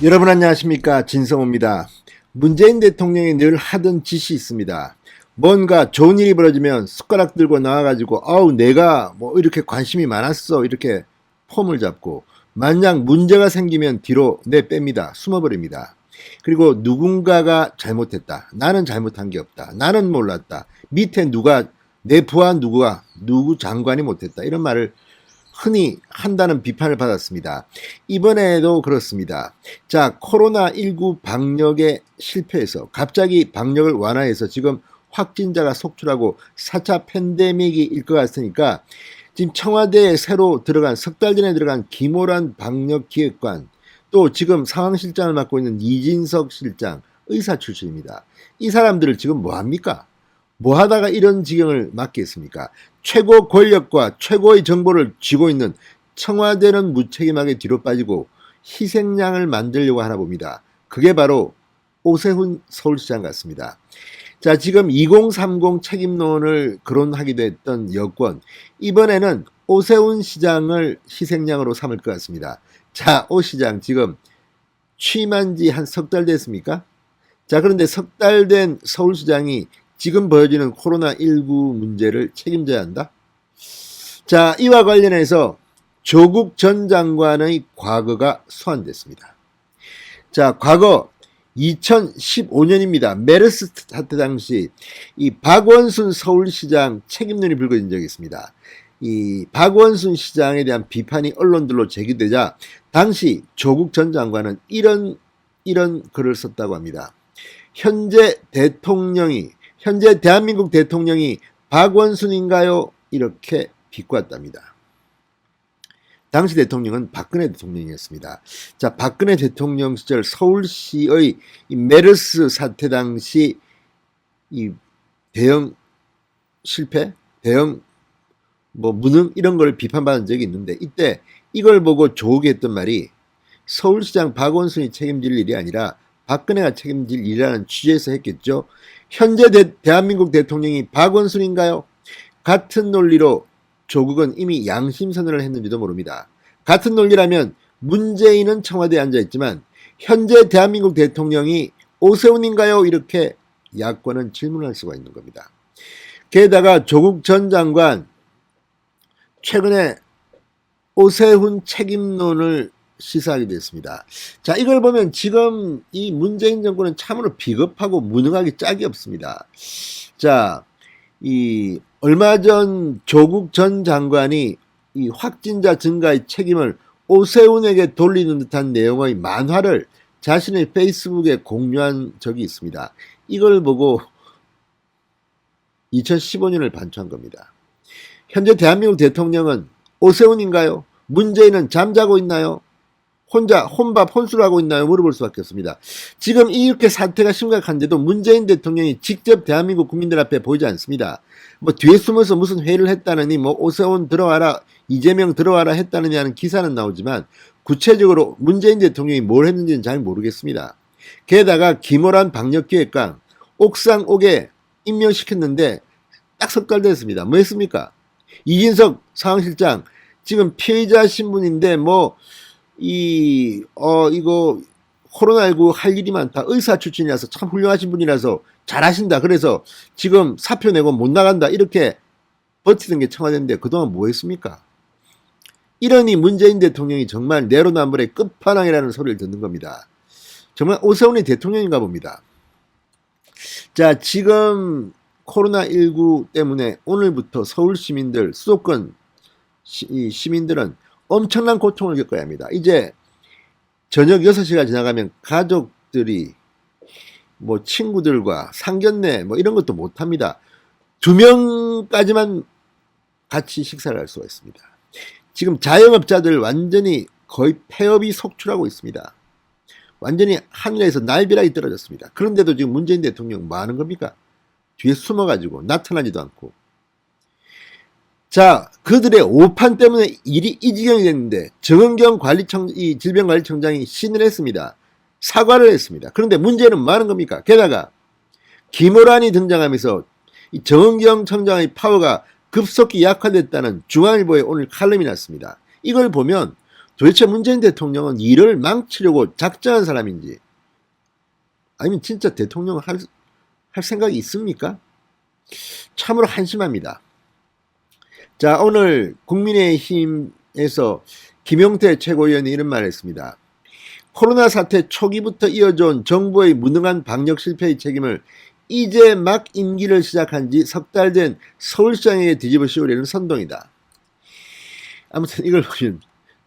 여러분 안녕하십니까, 진성호입니다. 문재인 대통령이 늘 하던 짓이 있습니다. 뭔가 좋은 일이 벌어지면 숟가락 들고 나와가지고 아우 내가 뭐 이렇게 관심이 많았어 이렇게 폼을 잡고, 만약 문제가 생기면 뒤로 내뺍니다. 숨어버립니다. 그리고 누군가가 잘못했다, 나는 잘못한 게 없다, 나는 몰랐다, 밑에 누가, 내 부하 누구 장관이 못했다, 이런 말을 흔히 한다는 비판을 받았습니다. 이번에도 그렇습니다. 자, 코로나19 방역에 실패해서 갑자기 방역을 완화해서 지금 확진자가 속출하고 4차 팬데믹이 일 것 같으니까 지금 청와대에 새로 들어간, 석 달 전에 들어간 김호란 방역기획관, 또 지금 상황실장을 맡고 있는 이진석 실장, 의사 출신입니다. 이 사람들을 지금 뭐합니까? 뭐 하다가 이런 지경을 맞겠습니까? 최고 권력과 최고의 정보를 쥐고 있는 청와대는 무책임하게 뒤로 빠지고 희생양을 만들려고 하나 봅니다. 그게 바로 오세훈 서울시장 같습니다. 자, 지금 2030 책임론을 거론하기도 했던 여권, 이번에는 오세훈 시장을 희생양으로 삼을 것 같습니다. 자, 오 시장 지금 취임한 지 한 석 달 됐습니까? 자, 그런데 석 달 된 서울시장이 지금 벌어지는 코로나19 문제를 책임져야 한다? 자, 이와 관련해서 조국 전 장관의 과거가 소환됐습니다. 자, 과거 2015년입니다. 메르스 사태 당시 이 박원순 서울시장 책임론이 불거진 적이 있습니다. 이 박원순 시장에 대한 비판이 언론들로 제기되자 당시 조국 전 장관은 이런 글을 썼다고 합니다. 현재 대한민국 대통령이 박원순인가요? 이렇게 비꼬았답니다. 당시 대통령은 박근혜 대통령이었습니다. 자, 박근혜 대통령 시절 서울시의 이 메르스 사태 당시 이 대형 실패, 대형 무능 이런 걸 비판받은 적이 있는데, 이때 이걸 보고 조국이 했던 말이 서울시장 박원순이 책임질 일이 아니라 박근혜가 책임질 일이라는 취지에서 했겠죠. 현재 대한민국 대통령이 박원순인가요? 같은 논리로 조국은 이미 양심선언을 했는지도 모릅니다. 같은 논리라면 문재인은 청와대에 앉아있지만 현재 대한민국 대통령이 오세훈인가요? 이렇게 야권은 질문할 수가 있는 겁니다. 게다가 조국 전 장관 최근에 오세훈 책임론을 시사하기도 했습니다. 자, 이걸 보면 지금 이 문재인 정권은 참으로 비겁하고 무능하기 짝이 없습니다. 자, 이 얼마 전 조국 전 장관이 이 확진자 증가의 책임을 오세훈에게 돌리는 듯한 내용의 만화를 자신의 페이스북에 공유한 적이 있습니다. 이걸 보고 2015년을 반추한 겁니다. 현재 대한민국 대통령은 오세훈인가요? 문재인은 잠자고 있나요? 혼자 혼밥 혼술 하고 있나요? 물어볼 수밖에 없습니다. 지금 이렇게 사태가 심각한데도 문재인 대통령이 직접 대한민국 국민들 앞에 보이지 않습니다. 뭐 뒤에 숨어서 무슨 회의를 했다느니, 뭐 오세훈 들어와라, 이재명 들어와라 했다느니 하는 기사는 나오지만 구체적으로 문재인 대통령이 뭘 했는지는 잘 모르겠습니다. 게다가 김호란 방역기획관 옥상 옥에 임명시켰는데 딱 석 달 됐습니다. 뭐 했습니까? 이진석 상황실장 지금 피해자 신분인데 이거 코로나19 할 일이 많다, 의사 출신이라서 참 훌륭하신 분이라서 잘하신다, 그래서 지금 사표 내고 못 나간다, 이렇게 버티던 게 청와대인데 그동안 뭐 했습니까? 이러니 문재인 대통령이 정말 내로남불의 끝판왕이라는 소리를 듣는 겁니다. 정말 오세훈이 대통령인가 봅니다. 자, 지금 코로나19 때문에 오늘부터 서울 시민들, 수도권 시민들은 엄청난 고통을 겪어야 합니다. 이제 저녁 6시가 지나가면 가족들이 친구들과 상견례 이런 것도 못합니다. 2명까지만 같이 식사를 할 수가 있습니다. 지금 자영업자들 완전히 거의 폐업이 속출하고 있습니다. 완전히 하늘에서 날벼락이 떨어졌습니다. 그런데도 지금 문재인 대통령 뭐 하는 겁니까? 뒤에 숨어가지고 나타나지도 않고. 자, 그들의 오판 때문에 일이 이 지경이 됐는데 정은경 질병관리청장이 신을 했습니다. 사과를 했습니다. 그런데 문제는 뭐 하는 겁니까? 게다가 김호란이 등장하면서 이 정은경 청장의 파워가 급속히 약화됐다는 중앙일보에 오늘 칼럼이 났습니다. 이걸 보면 도대체 문재인 대통령은 일을 망치려고 작정한 사람인지 아니면 진짜 대통령 할 생각이 있습니까? 참으로 한심합니다. 자, 오늘 국민의힘에서 김용태 최고위원이 이런 말을 했습니다. 코로나 사태 초기부터 이어져온 정부의 무능한 방역 실패의 책임을 이제 막 임기를 시작한 지 석 달 된 서울시장에게 뒤집어 씌우려는 선동이다. 아무튼 이걸 보시면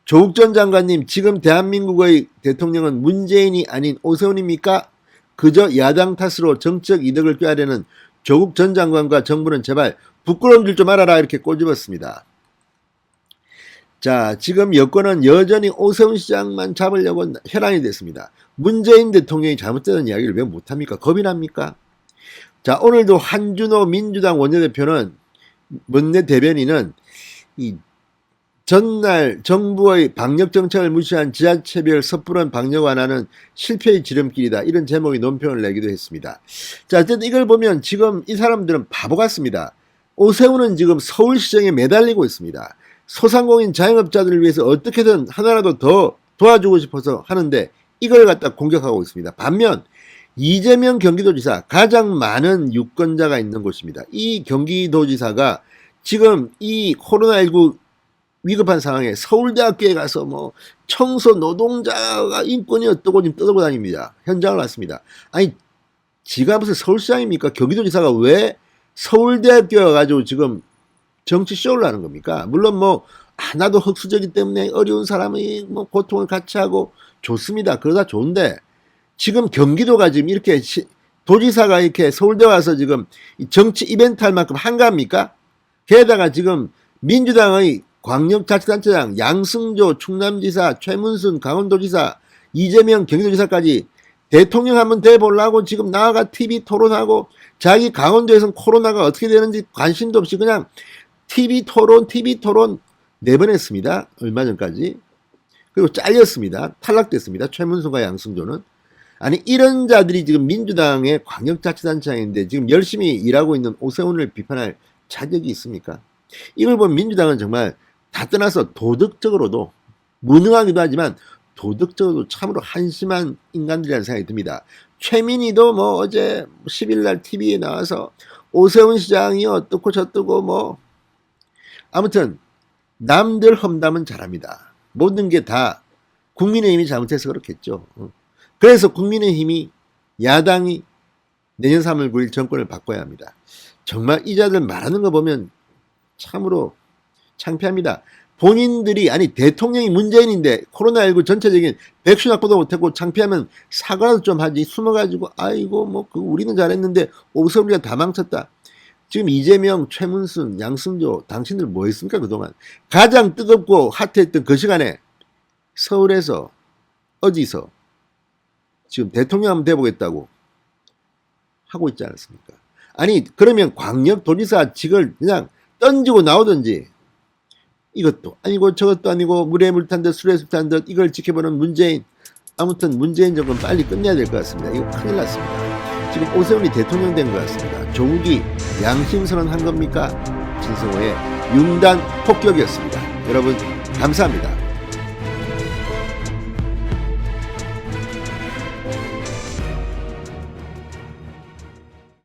조국 전 장관님, 지금 대한민국의 대통령은 문재인이 아닌 오세훈입니까? 그저 야당 탓으로 정책 이득을 꾀하려는 조국 전 장관과 정부는 제발 부끄러운 줄 좀 알아라, 이렇게 꼬집었습니다. 자, 지금 여권은 여전히 오세훈 시장만 잡으려고 혈안이 됐습니다. 문재인 대통령이 잘못되는 이야기를 왜 못합니까? 겁이 납니까? 자, 오늘도 한준호 민주당 원내대표는, 원내대변인은 이 전날 정부의 방역정책을 무시한 지자체별 섣부른 방역 완화는 실패의 지름길이다, 이런 제목의 논평을 내기도 했습니다. 자, 어쨌든 이걸 보면 지금 이 사람들은 바보 같습니다. 오세훈은 지금 서울시장에 매달리고 있습니다. 소상공인 자영업자들을 위해서 어떻게든 하나라도 더 도와주고 싶어서 하는데 이걸 갖다 공격하고 있습니다. 반면 이재명 경기도지사, 가장 많은 유권자가 있는 곳입니다. 이 경기도지사가 지금 이 코로나19 위급한 상황에 서울대학교에 가서 뭐 청소 노동자가 인권이 어떠고 지금 떠들고 다닙니다. 현장을 왔습니다. 아니, 지가 무슨 서울시장입니까? 경기도지사가 왜 서울대학교에 가가지고 지금 정치 쇼를 하는 겁니까? 물론 뭐 나도 흑수저기 때문에 어려운 사람이 뭐 고통을 같이 하고 좋습니다. 그러다 좋은데 지금 경기도가 지금 이렇게 도지사가 이렇게 서울대 와서 지금 정치 이벤트 할 만큼 한가합니까? 게다가 지금 민주당의 광역자치단체장 양승조 충남지사, 최문순 강원도지사, 이재명 경기도지사까지 대통령 한번 돼보려고 지금 나와가 TV 토론하고 자기 강원도에서는 코로나가 어떻게 되는지 관심도 없이 그냥 TV 토론 4번 했습니다. 얼마 전까지. 그리고 잘렸습니다. 탈락됐습니다. 최문순과 양승조는. 아니, 이런 자들이 지금 민주당의 광역자치단체장인데 지금 열심히 일하고 있는 오세훈을 비판할 자격이 있습니까? 이걸 보면 민주당은 정말 다 떠나서 도덕적으로도 무능하기도 하지만 도덕적으로도 참으로 한심한 인간들이라는 생각이 듭니다. 최민희도 뭐 어제 10일날 TV에 나와서 오세훈 시장이 어떻고 저떻고 뭐 아무튼 남들 험담은 잘합니다. 모든 게 다 국민의힘이 잘못해서 그렇겠죠. 그래서 국민의힘이, 야당이 내년 3월 9일 정권을 바꿔야 합니다. 정말 이 자들 말하는 거 보면 참으로 창피합니다. 본인들이, 아니 대통령이 문재인인데 코로나19 전체적인 백신 확보도 못했고 창피하면 사과라도 좀 하지, 숨어가지고 아이고 뭐 우리는 잘했는데 오세훈이가 다 망쳤다. 지금 이재명, 최문순, 양승조 당신들 뭐 했습니까? 그동안 가장 뜨겁고 핫했던 그 시간에 서울에서 어디서 지금 대통령 한번 돼보겠다고 하고 있지 않았습니까? 아니 그러면 광역도지사직을 그냥 던지고 나오든지, 이것도 아니고 저것도 아니고 물에 물 탄 듯 술에 술 탄 듯 이걸 지켜보는 문재인. 아무튼 문재인 정권 빨리 끝내야 될 것 같습니다. 이거 큰일 났습니다. 지금 오세훈이 대통령 된 것 같습니다. 조국이 양심선언한 겁니까? 진성호의 융단 폭격이었습니다. 여러분 감사합니다.